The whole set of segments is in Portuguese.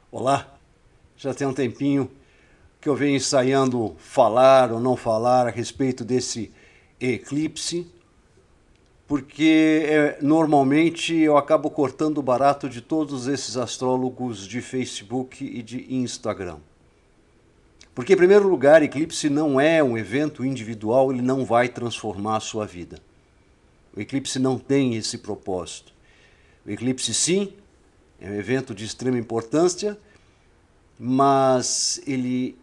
Olá, já tem um tempinho que eu venho ensaiando falar ou não falar a respeito desse eclipse, porque normalmente eu acabo cortando o barato de todos esses astrólogos de Facebook e de Instagram. Porque, em primeiro lugar, eclipse não é um evento individual, ele não vai transformar a sua vida. O eclipse não tem esse propósito. O eclipse, sim, é um evento de extrema importância, mas ele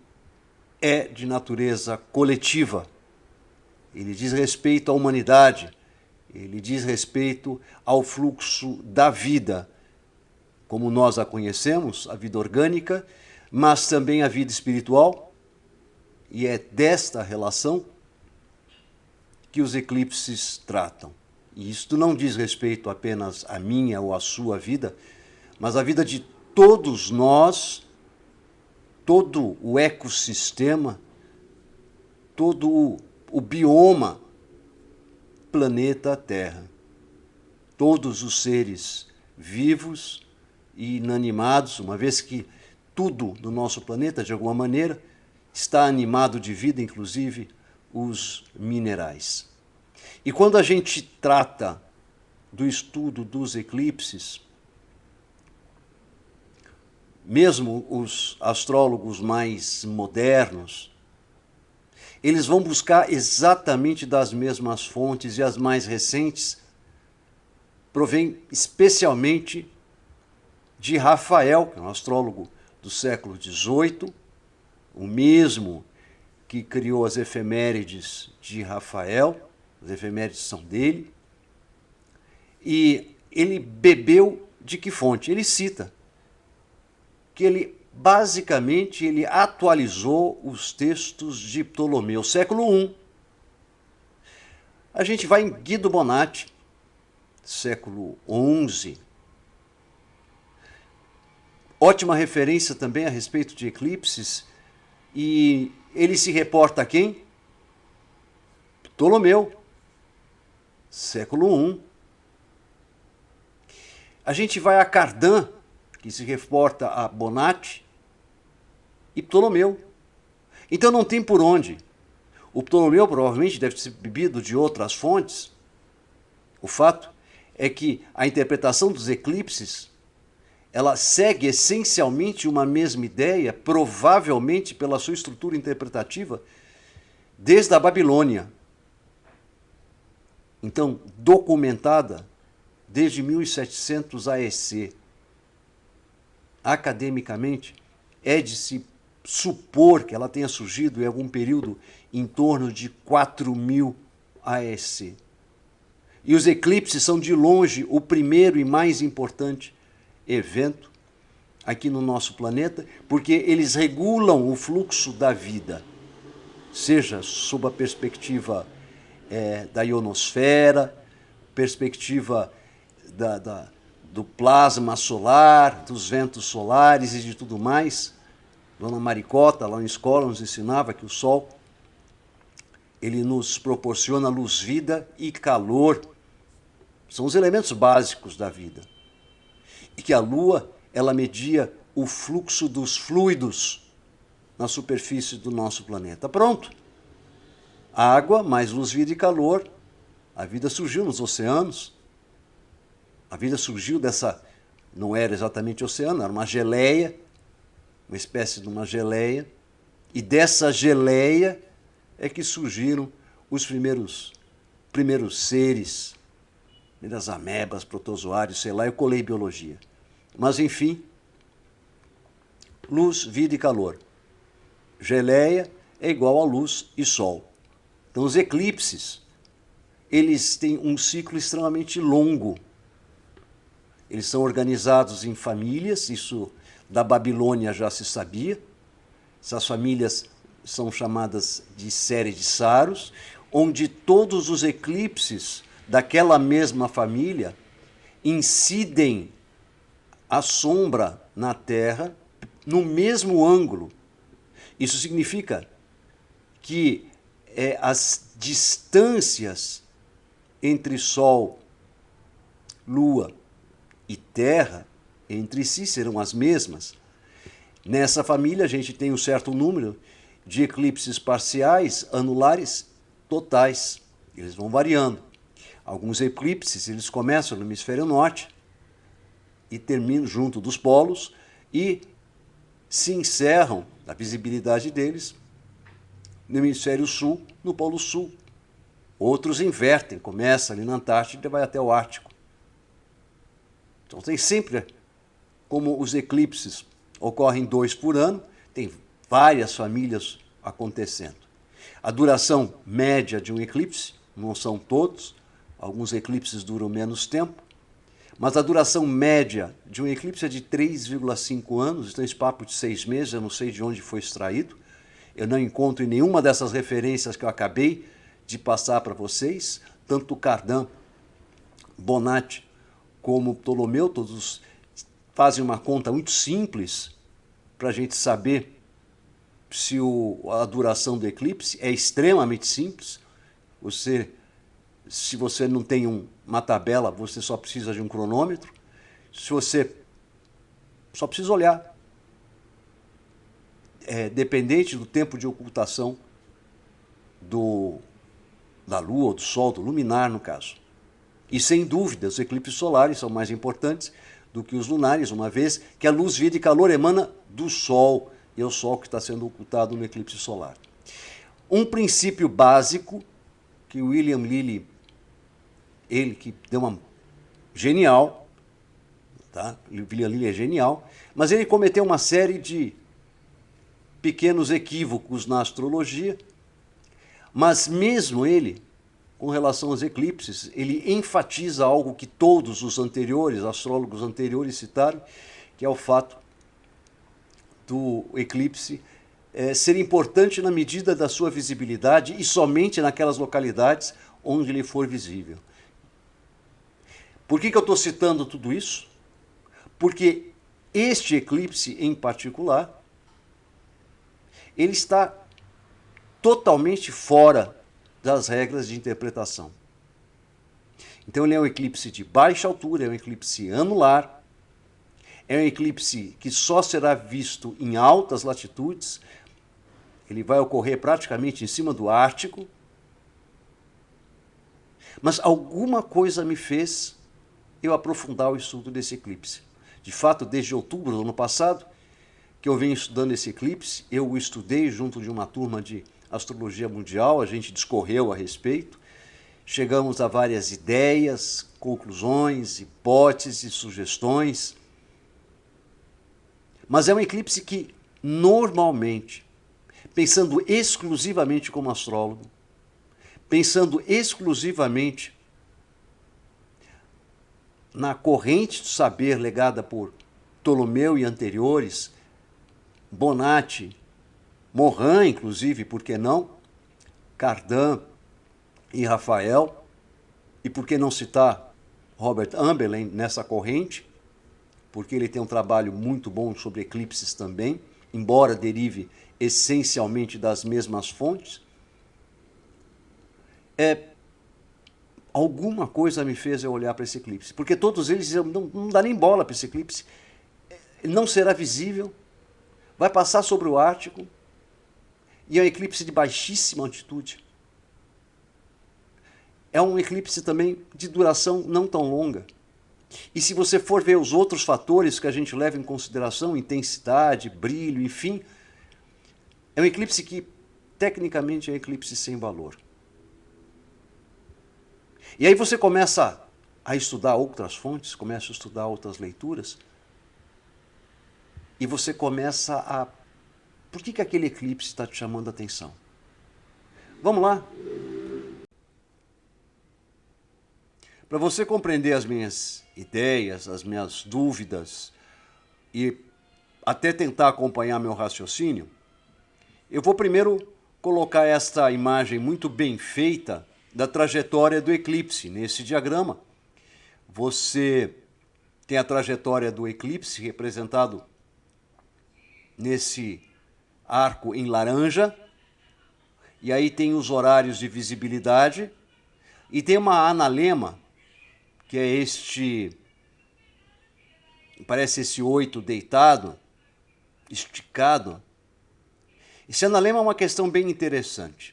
é de natureza coletiva. Ele diz respeito à humanidade, ele diz respeito ao fluxo da vida, como nós a conhecemos, a vida orgânica, mas também a vida espiritual, e é desta relação que os eclipses tratam. E isto não diz respeito apenas à minha ou à sua vida, mas à vida de todos nós, todo o ecossistema, todo o bioma planeta Terra. Todos os seres vivos e inanimados, uma vez que tudo no nosso planeta, de alguma maneira, está animado de vida, inclusive os minerais. E quando a gente trata do estudo dos eclipses, mesmo os astrólogos mais modernos, eles vão buscar exatamente das mesmas fontes, e as mais recentes provêm especialmente de Rafael, que é um astrólogo do século XVIII, o mesmo que criou as efemérides de Rafael, as efemérides são dele, e ele bebeu de que fonte? Ele cita que ele basicamente ele atualizou os textos de Ptolomeu, século I. A gente vai em Guido Bonatti, século XI. Ótima referência também a respeito de eclipses, e ele se reporta a quem? Ptolomeu, século I. A gente vai a Cardan, que se reporta a Bonatti, e Ptolomeu. Então não tem por onde. O Ptolomeu provavelmente deve ter bebido de outras fontes. O fato é que a interpretação dos eclipses ela segue essencialmente uma mesma ideia, provavelmente pela sua estrutura interpretativa, desde a Babilônia. Então, documentada desde 1700 AEC. Academicamente, é de se supor que ela tenha surgido em algum período em torno de 4000 AEC. E os eclipses são de longe o primeiro e mais importante evento aqui no nosso planeta, porque eles regulam o fluxo da vida, seja sob a perspectiva da ionosfera, perspectiva do plasma solar, dos ventos solares e de tudo mais. Dona Maricota, lá na escola, nos ensinava que o Sol ele nos proporciona luz, vida e calor. São os elementos básicos da vida. E que a Lua, ela media o fluxo dos fluidos na superfície do nosso planeta. Pronto. Água, mais luz, vida e calor. A vida surgiu nos oceanos. A vida surgiu dessa... Não era exatamente oceano, era uma geleia, uma espécie de uma geleia. E dessa geleia é que surgiram os primeiros seres, primeiras amebas, protozoários, sei lá, eu colei biologia. Mas, enfim, luz, vida e calor. Geleia é igual a luz e sol. Então, os eclipses, eles têm um ciclo extremamente longo. Eles são organizados em famílias, isso da Babilônia já se sabia. Essas famílias são chamadas de série de Saros, onde todos os eclipses daquela mesma família incidem a sombra na Terra no mesmo ângulo. Isso significa que as distâncias entre Sol, Lua e Terra entre si serão as mesmas. Nessa família, a gente tem um certo número de eclipses parciais, anulares, totais. Eles vão variando. Alguns eclipses, eles começam no hemisfério norte e terminam junto dos polos e se encerram, a visibilidade deles, no hemisfério sul, no polo sul. Outros invertem, começa ali na Antártida e vai até o Ártico. Então tem sempre, como os eclipses ocorrem 2 por ano, tem várias famílias acontecendo. A duração média de um eclipse, não são todos, alguns eclipses duram menos tempo, mas a duração média de um eclipse é de 3,5 anos, então esse papo de 6 meses, eu não sei de onde foi extraído, eu não encontro em nenhuma dessas referências que eu acabei de passar para vocês, tanto Cardan, Bonatti como Ptolomeu, todos fazem uma conta muito simples para a gente saber se a duração do eclipse é extremamente simples. Se você não tem uma tabela, você só precisa de um cronômetro. Se você só precisa olhar. Dependente do tempo de ocultação da Lua ou do Sol, do luminar, no caso. E, sem dúvida, os eclipses solares são mais importantes do que os lunares, uma vez que a luz, vida e calor emana do Sol, e é o Sol que está sendo ocultado no eclipse solar. Um princípio básico que William Lilly, ele que deu uma genial, tá? William Lilly é genial, mas ele cometeu uma série de pequenos equívocos na astrologia, mas mesmo ele, com relação aos eclipses, ele enfatiza algo que todos os astrólogos anteriores citaram, que é o fato do eclipse ser importante na medida da sua visibilidade e somente naquelas localidades onde ele for visível. Por que eu estou citando tudo isso? Porque este eclipse em particular, ele está totalmente fora das regras de interpretação. Então ele é um eclipse de baixa altura, é um eclipse anular, é um eclipse que só será visto em altas latitudes, ele vai ocorrer praticamente em cima do Ártico, mas alguma coisa me fez eu aprofundar o estudo desse eclipse. De fato, desde outubro do ano passado, que eu venho estudando esse eclipse, eu o estudei junto de uma turma de astrologia mundial, a gente discorreu a respeito, chegamos a várias ideias, conclusões, hipóteses, sugestões, mas é um eclipse que, normalmente, pensando exclusivamente como astrólogo, pensando exclusivamente na corrente do saber legada por Ptolomeu e anteriores, Bonatti, Morin, inclusive, por que não? Cardan e Rafael, e por que não citar Robert Ambelen nessa corrente, porque ele tem um trabalho muito bom sobre eclipses também, embora derive essencialmente das mesmas fontes. Alguma coisa me fez eu olhar para esse eclipse, porque todos eles diziam, não dá nem bola para esse eclipse, ele não será visível, vai passar sobre o Ártico, e é um eclipse de baixíssima altitude. É um eclipse também de duração não tão longa. E se você for ver os outros fatores que a gente leva em consideração, intensidade, brilho, enfim, é um eclipse que, tecnicamente, é um eclipse sem valor. E aí você começa a estudar outras fontes, começa a estudar outras leituras, e você começa a... Por que aquele eclipse está te chamando a atenção? Vamos lá? Para você compreender as minhas ideias, as minhas dúvidas e até tentar acompanhar meu raciocínio, eu vou primeiro colocar esta imagem muito bem feita da trajetória do eclipse nesse diagrama. Você tem a trajetória do eclipse representado nesse arco em laranja, e aí tem os horários de visibilidade, e tem uma analema, que é parece esse 8 deitado, esticado. Esse analema é uma questão bem interessante,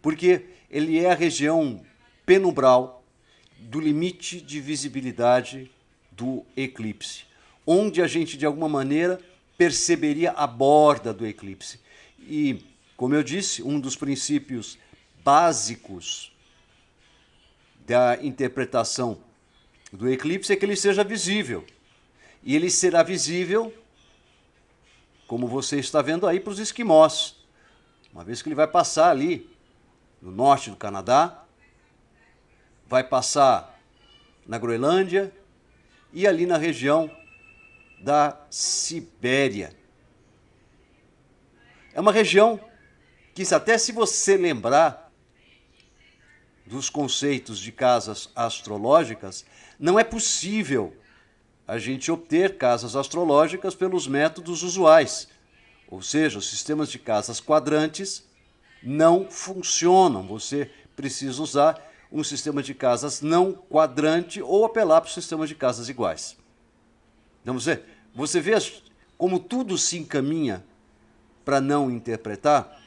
porque ele é a região penumbral do limite de visibilidade do eclipse, onde a gente, de alguma maneira, perceberia a borda do eclipse. E, como eu disse, um dos princípios básicos da interpretação do eclipse é que ele seja visível. E ele será visível, como você está vendo aí, para os esquimós, uma vez que ele vai passar ali no norte do Canadá, vai passar na Groenlândia e ali na região da Sibéria. É uma região que, até se você lembrar dos conceitos de casas astrológicas, não é possível a gente obter casas astrológicas pelos métodos usuais. Ou seja, os sistemas de casas quadrantes não funcionam. Você precisa usar um sistema de casas não quadrante ou apelar para o sistema de casas iguais. Então você vê como tudo se encaminha para não interpretar.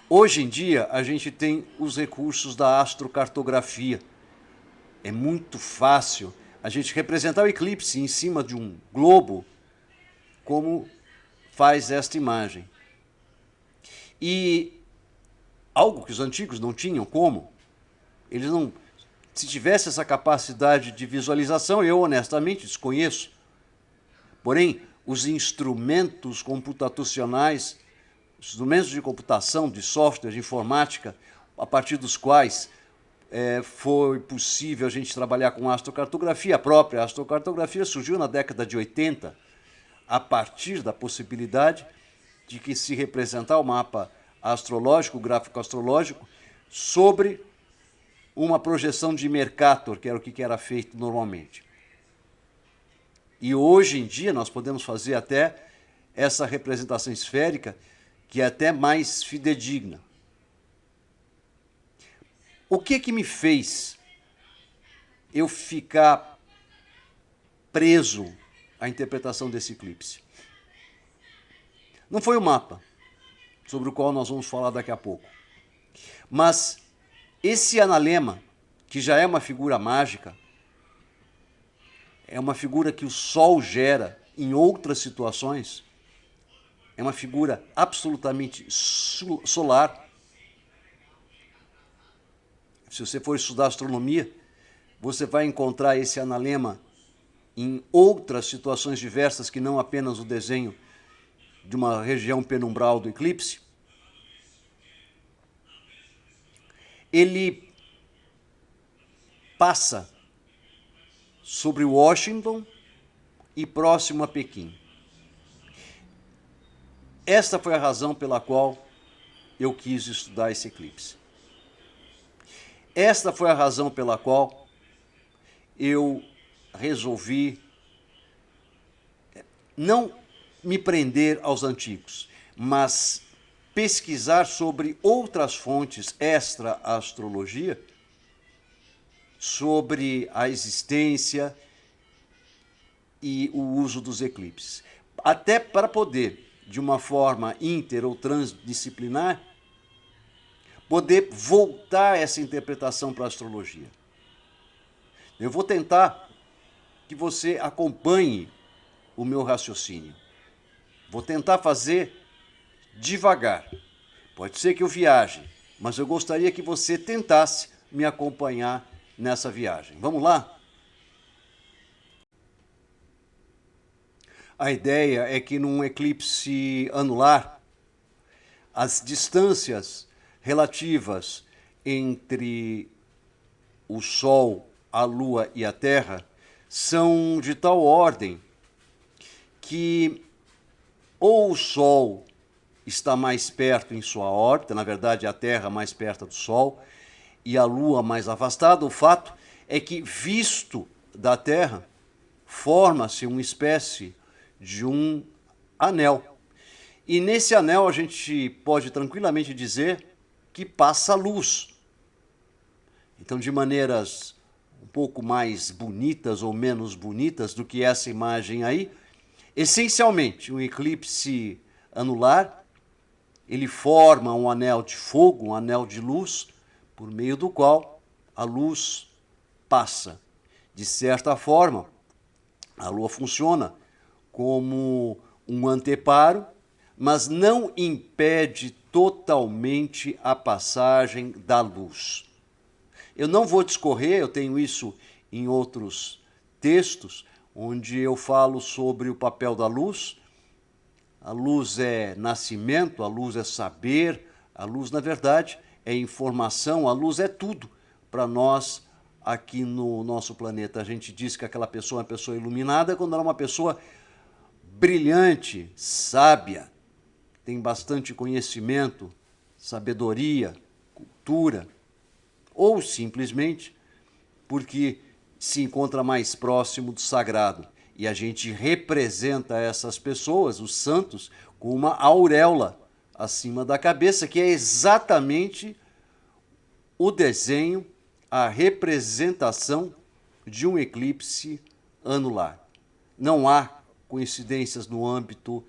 Hoje em dia, a gente tem os recursos da astrocartografia. É muito fácil a gente representar o eclipse em cima de um globo, como faz esta imagem. E algo que os antigos não tinham como, eles não, se tivesse essa capacidade de visualização, eu honestamente desconheço. Porém, os instrumentos computacionais, instrumentos de computação, de software, de informática, a partir dos quais foi possível a gente trabalhar com astrocartografia. A própria astrocartografia surgiu na década de 80, a partir da possibilidade de que se representar o mapa astrológico, o gráfico astrológico, sobre uma projeção de Mercator, que era o que era feito normalmente. E hoje em dia nós podemos fazer até essa representação esférica, que é até mais fidedigna. O que me fez eu ficar preso à interpretação desse eclipse? Não foi o mapa, sobre o qual nós vamos falar daqui a pouco, mas esse analema, que já é uma figura mágica, é uma figura que o Sol gera em outras situações, é uma figura absolutamente solar. Se você for estudar astronomia, você vai encontrar esse analema em outras situações diversas que não apenas o desenho de uma região penumbral do eclipse. Ele passa sobre Washington e próximo a Pequim. Esta foi a razão pela qual eu quis estudar esse eclipse. Esta foi a razão pela qual eu resolvi não me prender aos antigos, mas pesquisar sobre outras fontes extra-astrologia, sobre a existência e o uso dos eclipses. Até para poder, de uma forma inter ou transdisciplinar, poder voltar essa interpretação para a astrologia. Eu vou tentar que você acompanhe o meu raciocínio. Vou tentar fazer devagar. Pode ser que eu viaje, mas eu gostaria que você tentasse me acompanhar nessa viagem. Vamos lá? A ideia é que num eclipse anular, as distâncias relativas entre o Sol, a Lua e a Terra são de tal ordem que ou o Sol está mais perto em sua órbita, na verdade a Terra mais perto do Sol, e a Lua mais afastada. O fato é que, visto da Terra, forma-se uma espécie de um anel. E nesse anel a gente pode tranquilamente dizer que passa luz. Então, de maneiras um pouco mais bonitas ou menos bonitas do que essa imagem aí, Essencialmente, um eclipse anular, ele forma um anel de fogo, um anel de luz, por meio do qual a luz passa. De certa forma, a Lua funciona como um anteparo, mas não impede totalmente a passagem da luz. Eu não vou discorrer, eu tenho isso em outros textos, onde eu falo sobre o papel da luz. A luz é nascimento, a luz é saber, a luz, na verdade, é informação, a luz é tudo para nós aqui no nosso planeta. A gente diz que aquela pessoa é uma pessoa iluminada quando ela é uma pessoa brilhante, sábia, tem bastante conhecimento, sabedoria, cultura, ou simplesmente porque se encontra mais próximo do sagrado. E a gente representa essas pessoas, os santos, com uma auréola acima da cabeça, que é exatamente o desenho, a representação de um eclipse anular. Não há coincidências no âmbito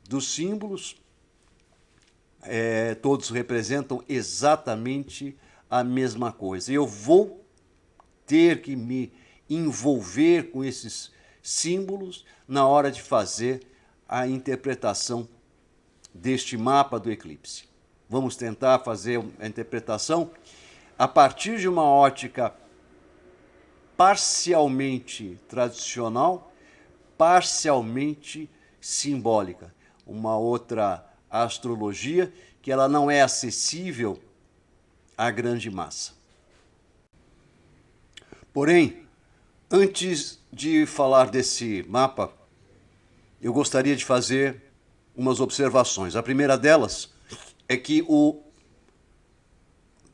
dos símbolos, todos representam exatamente a mesma coisa. Eu vou ter que me envolver com esses símbolos na hora de fazer a interpretação deste mapa do eclipse. Vamos tentar fazer a interpretação a partir de uma ótica parcialmente tradicional, parcialmente simbólica. Uma outra astrologia que ela não é acessível à grande massa. Porém, antes de falar desse mapa, eu gostaria de fazer umas observações. A primeira delas é que o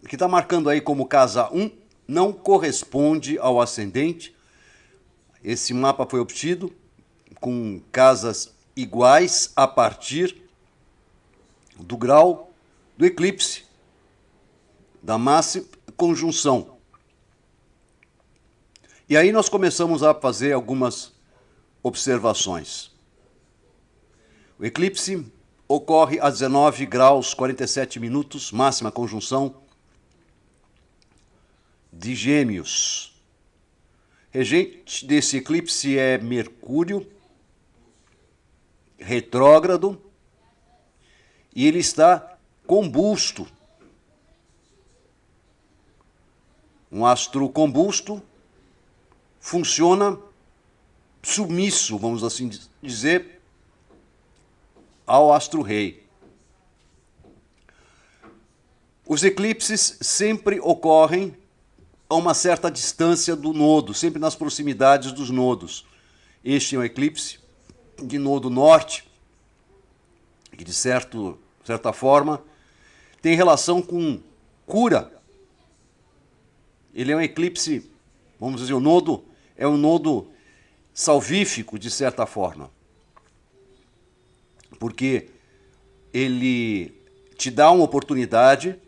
que está marcando aí como casa 1 não corresponde ao ascendente. Esse mapa foi obtido com casas iguais a partir do grau do eclipse, da massa conjunção. E aí nós começamos a fazer algumas observações. O eclipse ocorre a 19 graus 47 minutos, máxima conjunção de Gêmeos. Regente desse eclipse é Mercúrio, retrógrado, e ele está combusto. Um astro combusto funciona submisso, vamos assim dizer, ao astro-rei. Os eclipses sempre ocorrem a uma certa distância do nodo, sempre nas proximidades dos nodos. Este é um eclipse de nodo norte, que de certa forma tem relação com cura. Ele é um eclipse, vamos dizer, o nodo é um nodo salvífico, de certa forma, porque ele te dá uma oportunidade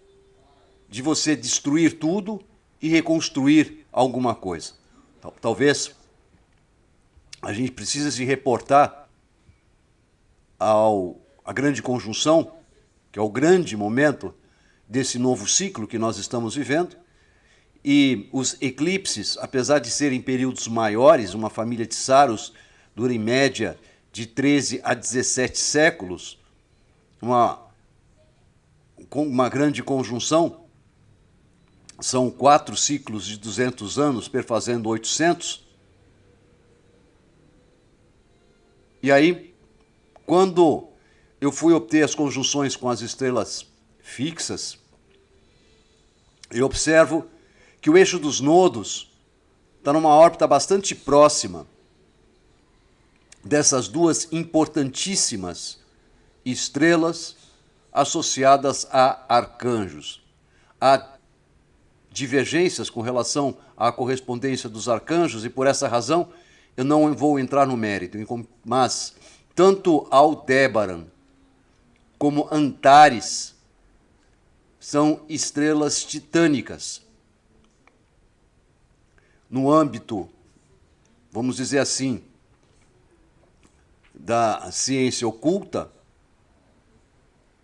de você destruir tudo e reconstruir alguma coisa. Talvez a gente precise se reportar à grande conjunção, que é o grande momento desse novo ciclo que nós estamos vivendo. E os eclipses, apesar de serem períodos maiores, uma família de Saros dura em média de 13 a 17 séculos, uma grande conjunção, são 4 ciclos de 200 anos, perfazendo 800. E aí, quando eu fui obter as conjunções com as estrelas fixas, eu observo que o eixo dos nodos está numa órbita bastante próxima dessas duas importantíssimas estrelas associadas a arcanjos. Há divergências com relação à correspondência dos arcanjos e, por essa razão, eu não vou entrar no mérito, mas tanto Aldébaran como Antares são estrelas titânicas. No âmbito, vamos dizer assim, da ciência oculta,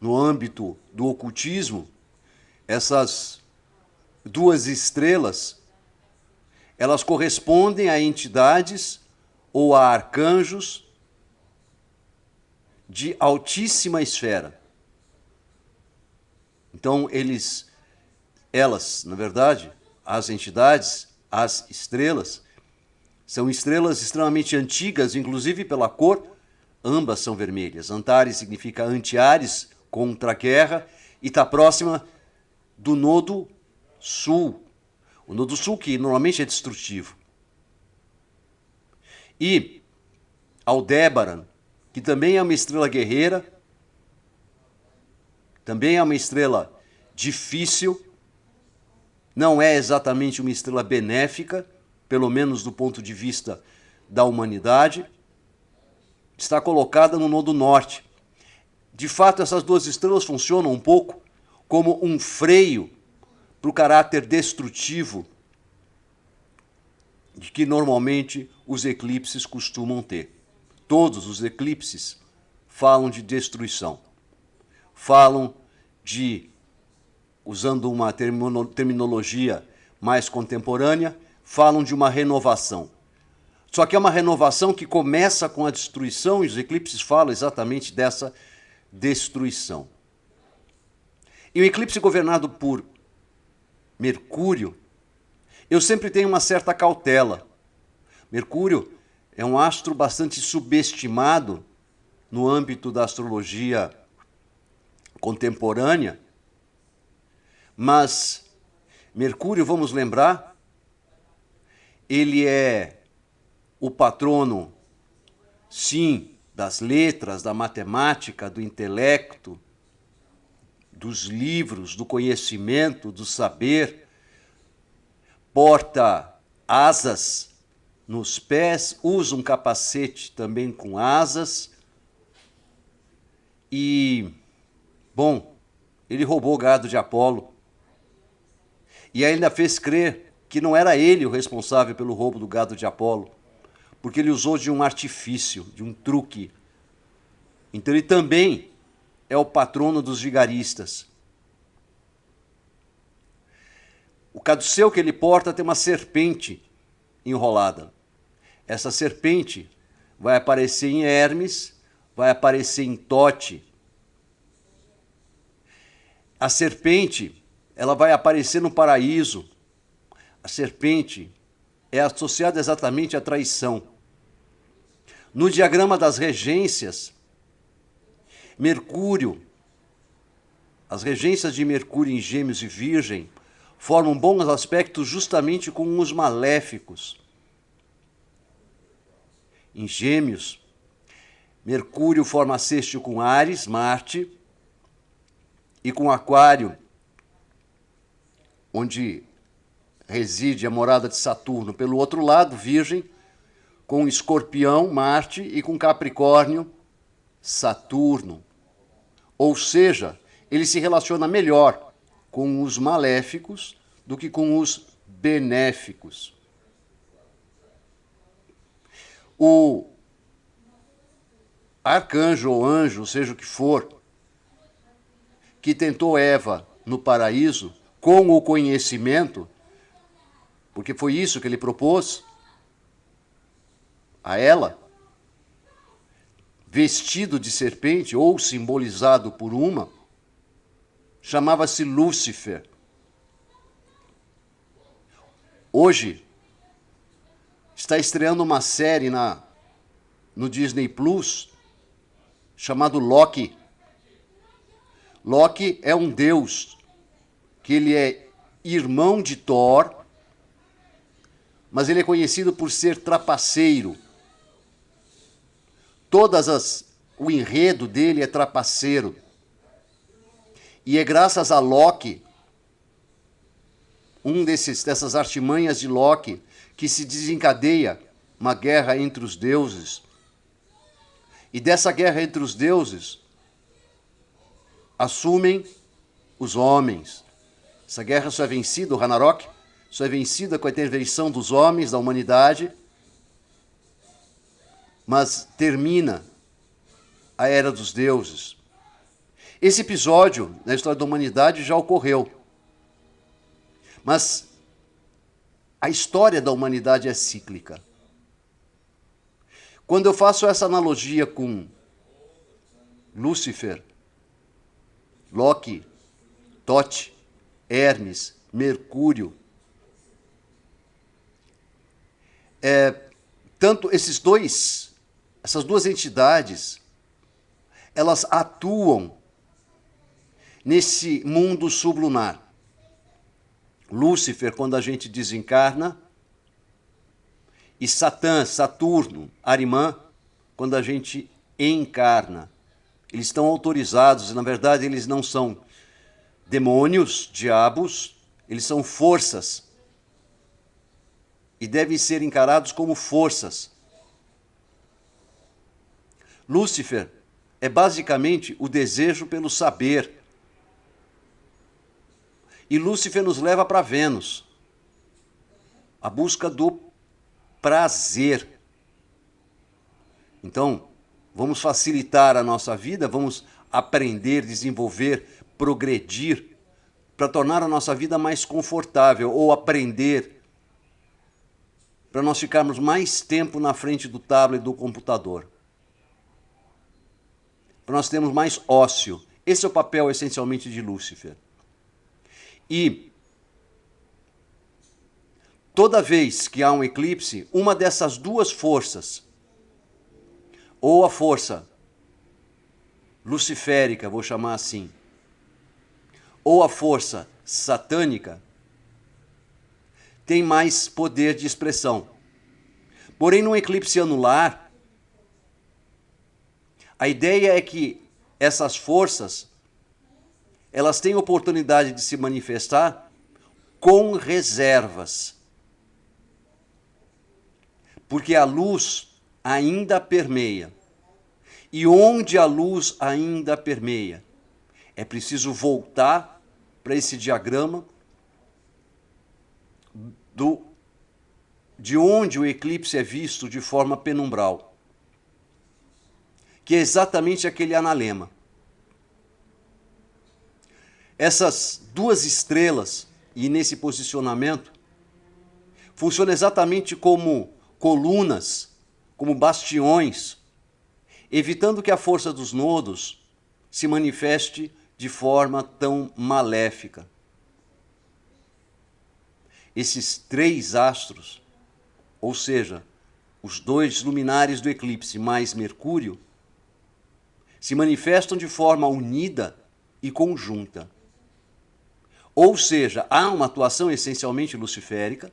no âmbito do ocultismo, essas duas estrelas, elas correspondem a entidades ou a arcanjos de altíssima esfera. Então, elas, na verdade, as entidades, as estrelas, são estrelas extremamente antigas, inclusive pela cor, ambas são vermelhas. Antares significa anti-Ares, contra a guerra, e está próxima do nodo sul. O nodo sul que normalmente é destrutivo. E Aldébaran, que também é uma estrela guerreira, também é uma estrela difícil, não é exatamente uma estrela benéfica, pelo menos do ponto de vista da humanidade, está colocada no nodo norte. De fato, essas duas estrelas funcionam um pouco como um freio para o caráter destrutivo de que normalmente os eclipses costumam ter. Todos os eclipses falam de destruição, falam de, usando uma terminologia mais contemporânea, falam de uma renovação. Só que é uma renovação que começa com a destruição, e os eclipses falam exatamente dessa destruição. E o eclipse governado por Mercúrio, eu sempre tenho uma certa cautela. Mercúrio é um astro bastante subestimado no âmbito da astrologia contemporânea, mas Mercúrio, vamos lembrar, ele é o patrono, sim, das letras, da matemática, do intelecto, dos livros, do conhecimento, do saber, porta asas nos pés, usa um capacete também com asas e, bom, ele roubou o gado de Apolo e ainda fez crer que não era ele o responsável pelo roubo do gado de Apolo, porque ele usou de um artifício, de um truque. Então ele também é o patrono dos vigaristas. O caduceu que ele porta tem uma serpente enrolada. Essa serpente vai aparecer em Hermes, vai aparecer em Tote. A serpente, ela vai aparecer no paraíso. A serpente é associada exatamente à traição. No diagrama das regências, Mercúrio, as regências de Mercúrio em Gêmeos e Virgem, formam bons aspectos justamente com os maléficos. Em Gêmeos, Mercúrio forma sextil com Áries, Marte, e com Aquário, onde reside a morada de Saturno. Pelo outro lado, Virgem, com Escorpião, Marte, e com Capricórnio, Saturno. Ou seja, ele se relaciona melhor com os maléficos do que com os benéficos. O arcanjo ou anjo, seja o que for, que tentou Eva no paraíso com o conhecimento, porque foi isso que ele propôs a ela, vestido de serpente ou simbolizado por uma, chamava-se Lúcifer. Hoje está estreando uma série no Disney Plus chamado Loki. Loki é um deus que ele é irmão de Thor, mas ele é conhecido por ser trapaceiro. O enredo dele é trapaceiro. E é graças a Loki, dessas artimanhas de Loki, que se desencadeia uma guerra entre os deuses. E dessa guerra entre os deuses, assumem os homens. Essa guerra só é vencida, o Ragnarok, só é vencida com a intervenção dos homens, da humanidade, mas termina a Era dos Deuses. Esse episódio na história da humanidade já ocorreu. Mas a história da humanidade é cíclica. Quando eu faço essa analogia com Lúcifer, Loki, Thoth, Hermes, Mercúrio, tanto essas duas entidades, elas atuam nesse mundo sublunar. Lúcifer, quando a gente desencarna, e Satã, Saturno, Arimã, quando a gente encarna. Eles estão autorizados, na verdade eles não são demônios, diabos, eles são forças. E devem ser encarados como forças. Lúcifer é basicamente o desejo pelo saber. E Lúcifer nos leva para Vênus, a busca do prazer. Então, vamos facilitar a nossa vida, vamos aprender, desenvolver, progredir, para tornar a nossa vida mais confortável, ou aprender, para nós ficarmos mais tempo na frente do tablet, do computador. Para nós termos mais ócio. Esse é o papel, essencialmente, de Lúcifer. E toda vez que há um eclipse, uma dessas duas forças, ou a força luciférica, vou chamar assim, ou a força satânica, tem mais poder de expressão. Porém, num eclipse anular, a ideia é que essas forças, elas têm oportunidade de se manifestar com reservas. Porque a luz ainda permeia. E onde a luz ainda permeia, é preciso voltar para esse diagrama de onde o eclipse é visto de forma penumbral, que é exatamente aquele analema. Essas duas estrelas, e nesse posicionamento, funcionam exatamente como colunas, como bastiões, evitando que a força dos nodos se manifeste de forma tão maléfica. Esses três astros, ou seja, os dois luminares do eclipse mais Mercúrio, se manifestam de forma unida e conjunta. Ou seja, há uma atuação essencialmente luciférica,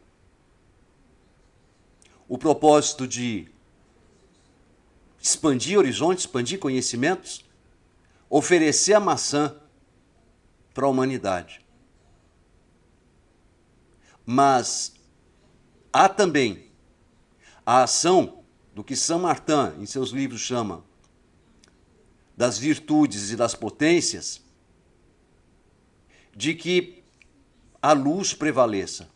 o propósito de expandir horizontes, expandir conhecimentos, oferecer a maçã para a humanidade. Mas há também a ação do que Saint Martin, em seus livros, chama das virtudes e das potências, de que a luz prevaleça.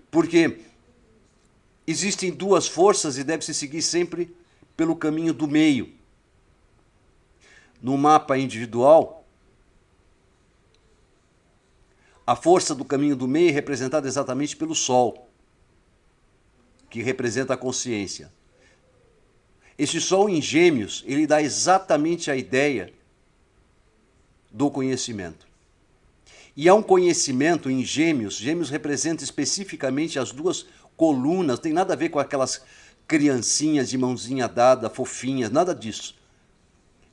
Porque existem duas forças e deve-se seguir sempre pelo caminho do meio. No mapa individual, a força do caminho do meio é representada exatamente pelo Sol, que representa a consciência. Esse Sol em Gêmeos, ele dá exatamente a ideia do conhecimento. E há um conhecimento em Gêmeos, Gêmeos representa especificamente as duas colunas, não tem nada a ver com aquelas criancinhas de mãozinha dada, fofinhas, nada disso.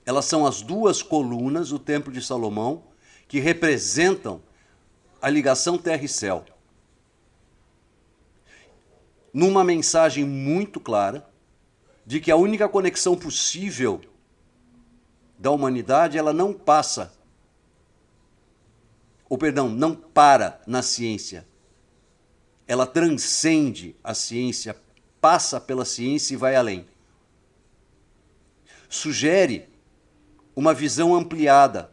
Elas são as duas colunas do Templo de Salomão que representam a ligação terra e céu. Numa mensagem muito clara de que a única conexão possível da humanidade, ela não passa, ou perdão, não para na ciência. Ela transcende a ciência, passa pela ciência e vai além. Sugere uma visão ampliada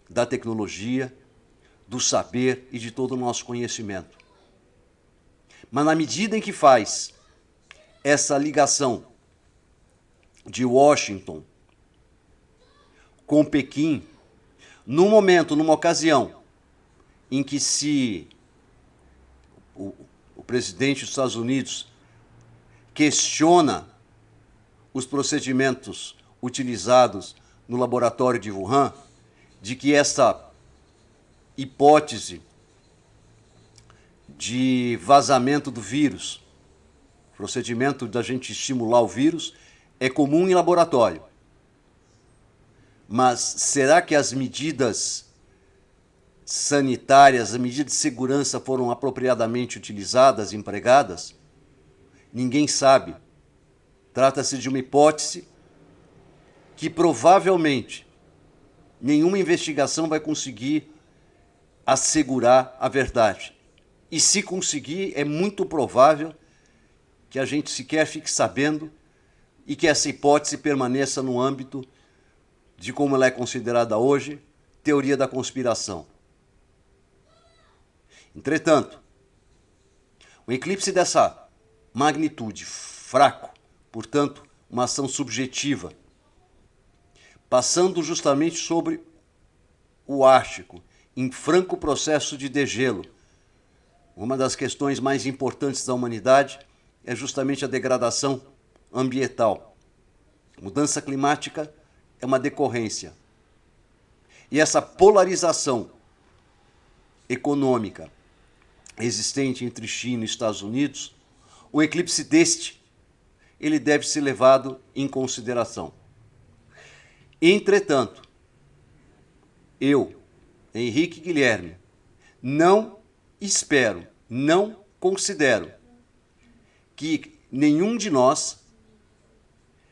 da tecnologia, do saber e de todo o nosso conhecimento. Mas na medida em que faz essa ligação de Washington com Pequim, num momento, numa ocasião, em que se o presidente dos Estados Unidos questiona os procedimentos utilizados no laboratório de Wuhan, de que essa hipótese de vazamento do vírus, procedimento da gente estimular o vírus, é comum em laboratório. Mas será que as medidas sanitárias, as medidas de segurança foram apropriadamente utilizadas, empregadas? Ninguém sabe. Trata-se de uma hipótese que provavelmente nenhuma investigação vai conseguir assegurar a verdade. E se conseguir, é muito provável que a gente sequer fique sabendo e que essa hipótese permaneça no âmbito de como ela é considerada hoje, teoria da conspiração. Entretanto, um eclipse dessa magnitude, fraco, portanto, uma ação subjetiva, passando justamente sobre o Ártico, em franco processo de degelo. Uma das questões mais importantes da humanidade é justamente a degradação ambiental. Mudança climática é uma decorrência. E essa polarização econômica existente entre China e Estados Unidos, o eclipse deste, ele deve ser levado em consideração. Entretanto, eu, Henrique Guilherme, não espero, não considero que nenhum de nós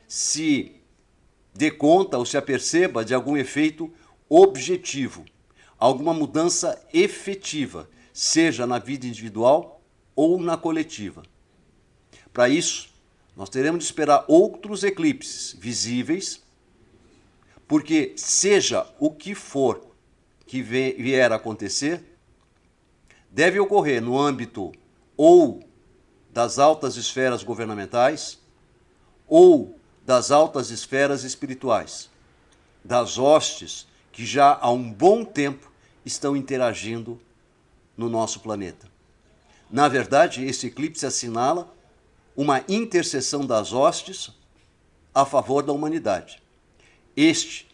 se dê conta ou se aperceba de algum efeito objetivo, alguma mudança efetiva, seja na vida individual ou na coletiva. Para isso, nós teremos de esperar outros eclipses visíveis, porque seja o que for que vier a acontecer, deve ocorrer no âmbito ou das altas esferas governamentais ou das altas esferas espirituais, das hostes que já há um bom tempo estão interagindo no nosso planeta. Na verdade, esse eclipse assinala uma intercessão das hostes a favor da humanidade. Este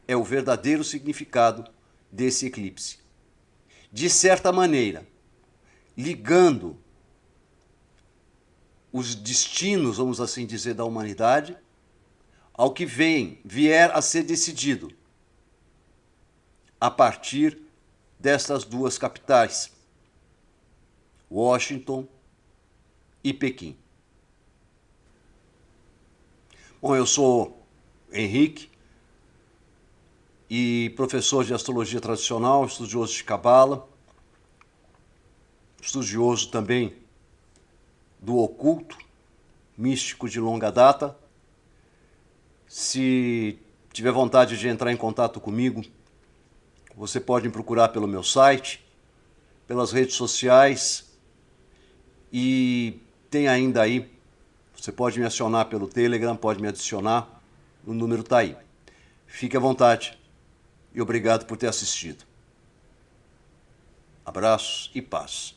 é o verdadeiro significado desse eclipse. De certa maneira, ligando os destinos, vamos assim dizer, da humanidade ao que vier a ser decidido a partir destas duas capitais, Washington e Pequim. Bom, eu sou Henrique e professor de astrologia tradicional, estudioso de Cabala, estudioso também do oculto, místico de longa data. Se tiver vontade de entrar em contato comigo, você pode me procurar pelo meu site, pelas redes sociais e tem ainda aí, você pode me acionar pelo Telegram, pode me adicionar, o número está aí. Fique à vontade e obrigado por ter assistido. Abraços e paz.